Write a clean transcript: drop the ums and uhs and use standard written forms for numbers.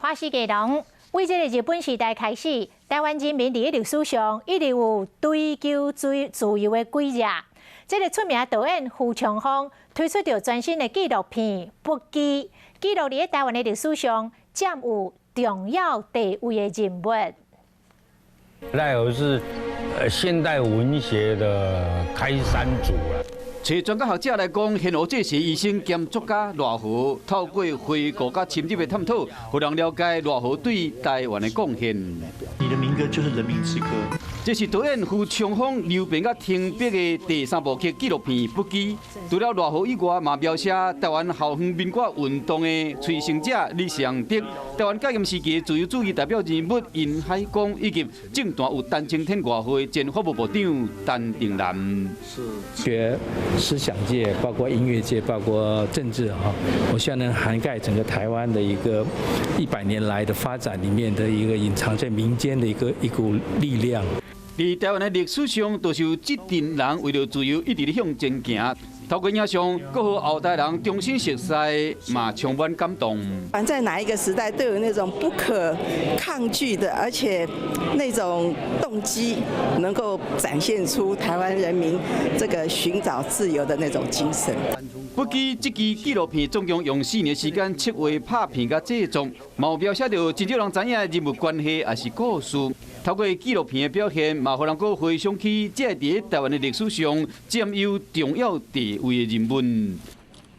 花式内容。为这个日本时代开始，台湾人民伫历史上一直有追求自由的轨迹。这个出名导演胡长风推出着全新的纪录片《不羁》，记录伫台湾的历史上占有重要地位的人物。赖和是现代文学的开山祖了。 找专家学者来讲，现学这是医生兼作家赖和，透过回顾甲深入的探讨，互人了解赖和对台湾的贡献。你的民歌就是人民之歌。这是导演胡长风留名甲停笔的第3部曲纪录片《不羁》。除了赖和以外，嘛描写台湾校园民歌运动的催生者李尚德，台湾戒严时期自由主义代表人物殷海光，以及政坛有陈情天外会前法务部长陈定南。学思想界，包括音乐界，包括政治哈，我希望能涵盖整个台湾的一个100年来的发展里面的一个隐藏在民间的一股力量。在台湾的历史上，都是有这群人为了自由一直向前行。透过影像，搁互后代人重新熟悉，嘛充满感动。在哪一个时代，都有那种不可抗拒的，而且那种动机，能够展现出台湾人民这个寻找自由的那种精神。不羁这支纪录片总共用4年时间策划、拍片甲制作，嘛有描写到真少人知影的人物关系，也是故事。透过纪录片的表现，嘛互人搁回想起这在台湾的历史上占有重要地位的人物。